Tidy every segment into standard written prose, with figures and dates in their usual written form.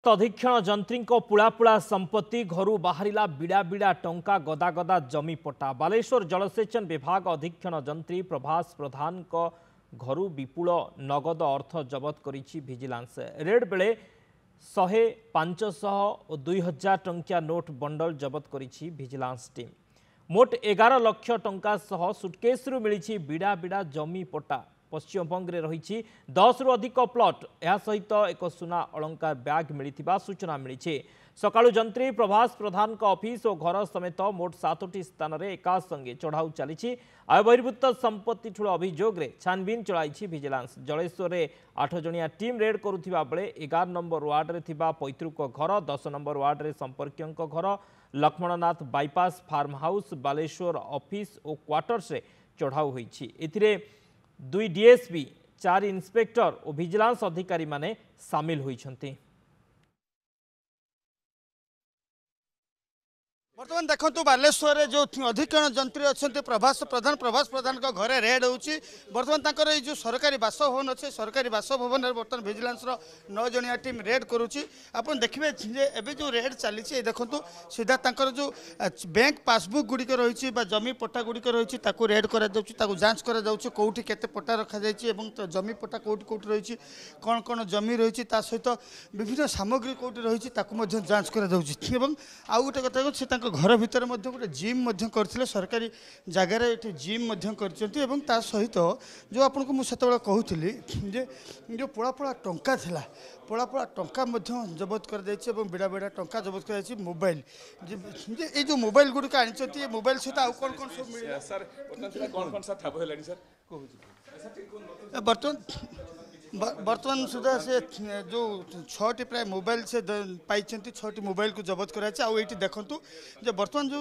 अधीक्षण जंत्री पुलापुला संपत्ति घर बाहरिला बिड़ा बिड़ा टंका गदा गदा जमी पट्टा बालेश्वर जलसेचन विभाग अधीक्षण जंत्री प्रभास प्रधान घर विपुल नगद अर्थ जबत करिछि विजिलेंस रेड बेले 100, 500 और 2000 टंकिया नोट बंडल जबत करिछि विजिलेंस टीम मोट 11 लाख टंका सह सुटकेस मिली बिड़ा बिड़ा जमी पट्टा पश्चिमबंग में रही 10 रु अधिक प्लट यह सहित एक सुना अलंकार बैग मिलता सूचना मिली सकाळु जंत्री प्रभास प्रधान ऑफिस और घर समेत मोट 7टी स्थान में एका संगे चढ़ाऊ चली आय बहिर्भूत संपत्ति ठूल अभियोग छानबीन चलाई विजिलेंस जलेश्वर में 8 जणिया टीम रेड करुवा बेले 11 नंबर वार्ड में थिबा पैतृक घर 10 नंबर वार्ड में संपर्कियों घर Laxmannath bypass farm house Baleshwar office और क्वार्टर्स रे चढ़ाऊ होईछि एथिरे 2 डीएसपी 4 इन्स्पेक्टर और विजिलेंस अधिकारी माने सामिल होइछन्ति। बर्तमान देखो बालेश्वर जो अधीक्षण जंत्री अच्छा प्रभास प्रधान का घरे रेड होची बर्तमान जो सरकारी बासभवन अच्छे सरकारी बासभवन बर्तमान विजिलेंस 9 जणिया टीम रेड करुच्ची आप देखिए एवं जो रेड चली देखो सीधा जो बैंक पासबुक गुड़िक रही जमी पट्टा गुड़िक रही रेड कर जांच करोटी के पट्टा रखा जमी पट्टा कौटी कौटी रही कौन कौन जमी रही सहित विभिन्न सामग्री कौटी रही जांच कर आउ गोटे कथा घर भितर गोटे जिम करते सरकारी जगार ये जिम कर सहित जो आपन को मुझे कहूली जो पोड़ा पोड़ा टंका थिला पोड़ा पोड़ा टंका जबत कर बिड़ा बिड़ा टंका जबत कर मोबाइल ये जो मोबाइल गुड़िक आनी मोबाइल सहित आउ कौन कौन सब बर्तमान सुधा से जो 6टी प्राय मोबाइल से पाई 6टी मोबाइल को जबत कराई देखु जो बर्तमान जो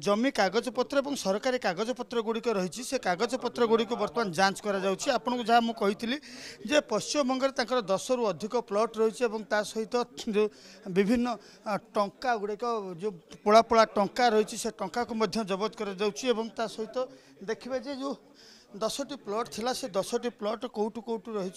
जमी कागज पत्र और सरकारी कागज पत्र गुड़िक रही से कागज पत्र गुड़िक बर्तमान जांच आपको जहाँ मुझे जे पश्चिमबंग 10 रु अधिक प्लट रही सहित जो विभिन्न टंका गुड़िक जो पोड़ा पोड़ा टंका रही से टंका को जबत कर सहित देखिए जो 10टी प्लट थिला से 10टी प्लट कौटू कौटू रही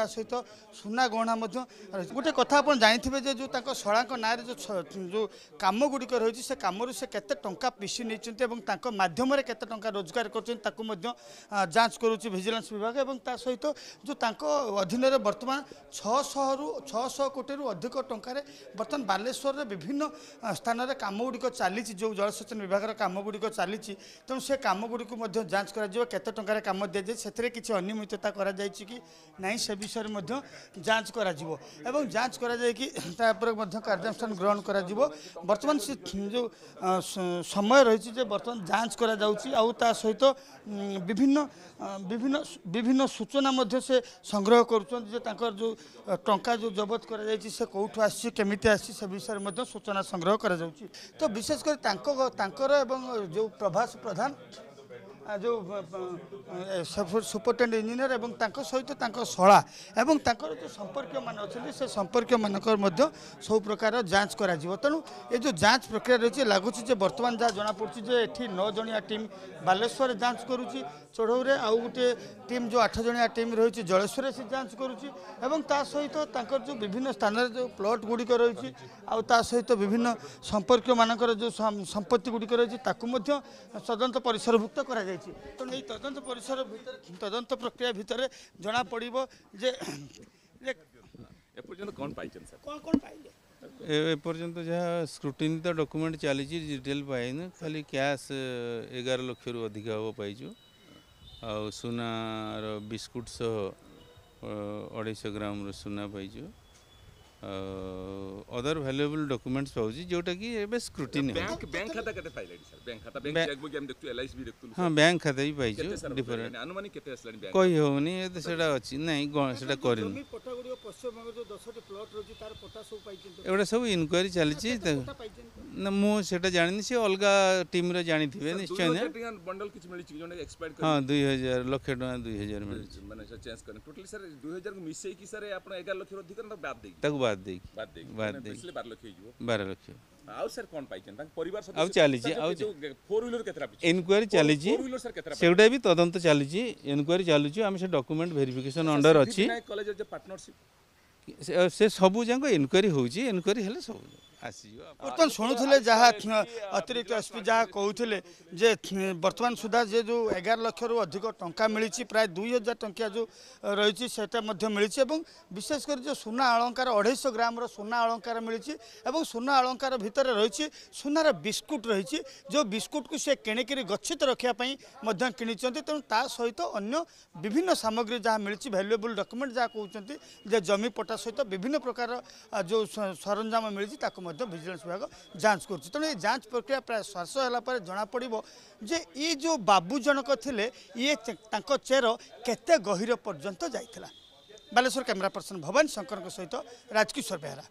सहित सुना गहना गोटे कथा आप जानते जो शला ना जो कम गुड़िक रही से कम से केते टंका पिसी नहीं माध्यम केते टंका रोजगार कर जांच करुच्ची विजिलेंस विभाग और सहित जो अधीन बर्तमान 600 कोटी रु अधिक टंकार बर्तमान बालेश्वर विभिन्न स्थान में कम गुड़िक चली जो जलसेचन विभाग कम गुड़िक चली तेणु से कम गुड़िक जांच कर टंकार काम दि जाए से किसी अनियमितता करा कि नहीं से विषय में जांच करा जांच करा कि कार्यानुष्ठान ग्रहण करा बर्तमान से जो समय रही बर्तमान जांच करा ता सहित विभिन्न विभिन्न विभिन्न सूचना से संग्रह कर जो टंका जो जबत कर कौटू आसमी से विषय में सूचना संग्रह कर तो विशेषकर जो प्रभास प्रधान जो सुपरटेंडेंट इंजीनियर एवं सहित शला एवं जो संपर्क मान अच्छे से संपर्क मानक सब प्रकार जांच करा तेणु ये जो जांच प्रक्रिया रही लगुच बर्तमान जहाँ जना पड़ी ये 9 जणिया टीम बालेश्वर जांच करुच्ची चढ़ऊ आउ गोटे टीम जो 8 जणिया टीम रही जलेश्वर से जांच करुच्ची सहित जो विभिन्न स्थान जो प्लट गुड़िक रही सहित विभिन्न संपर्क मानकर जो संपत्ति गुड़िक रही तदंत परिसरभुक्त करा तो नहीं तदंत परिसर तदंत प्रक्रिया भितर जना पड़ो जे कौन पाई कौन कौन पाइले एपर्यंत जहाँ स्क्रूटिनी तो डॉक्यूमेंट चली डिटेल पाइन खाली कैश 11 लाख रु अधिक हम पाइचु आ सुनार बिस्कुट सह 250 ग्राम सुना पाइचु अदर वैल्यूएबल डॉक्यूमेंट्स पाउची जोटा कि एबे स्क्रूटिनी बैंक खाता केते फाइल सर बैंक खाता बैंक चेकबुक हम देखतु एलआईसी भी देखतु हां बैंक खाता भी पाइछु डिफरेंट अनुमानिक केते असलानी बैंक कोई होनी ए तो सेटा अछि नहीं सेटा करिन जमी पट्टा गुडी पश्चिमबंग जो 10टी प्लॉट रही तार पट्टा सब पाइछन एबे सब इंक्वायरी चली ना मु सेटा जानि से अलगा टीम रे जानि थिबे निश्चय ने बंडल किछ मिली छि जोने एक्सपायर्ड कर हां 2000 लाख टका 2000 मिली माने से चेंज करन टोटली सर 2000 को मिसई की सर आपण 11 लाख अधिक न बाद देई तक बाद देई पिछले 12 लाख हिजो 12 लाख आउ सर कोन पाइछन तां परिवार सब आउ चली छि आउ 4 व्हीलर केतरा इंक्वायरी चली छि 4 व्हीलर सर केतरा सेउडा भी तदंत चली छि इंक्वायरी चली छि हम से डॉक्यूमेंट वेरिफिकेशन अंडर अछि कॉलेज जे पार्टनरशिप से सबू जाक इनक्वारी होची इनक्वारी हेले सब आसीजो बर्तमान शुणुले जहाँ अतिरिक्त एसपी जहाँ कहते जे बर्तमान सुधा जे जो 11 लाख रु अधिक टंका मिली प्राय 2000 टंकिया जो रही मिली विशेषकर जो सुना अलंकार 250 ग्राम सुना अलंकार मिली सुना अलंकार भितर रही सुनार बिस्कुट रही जो बिस्कुट को सी किणिक गच्छित रखापी कि तेणु ता सहित अन्य विभिन्न सामग्री जहाँ मिली भैल्युएबल डॉक्यूमेंट जहाँ कहते जमी पट्टा सहित विभिन्न प्रकार जो सरंजाम मिली विजिलेंस विभाग जांच कर तेणु ये जांच प्रक्रिया प्राय शेष होगापर जना पड़ो जे ये जो बाबू जनक थे ये चेर केते गहिर पर्यंत जाइथिला। बालेश्वर कैमरा पर्सन भवन शंकर सहित राजकिशोर बेहरा।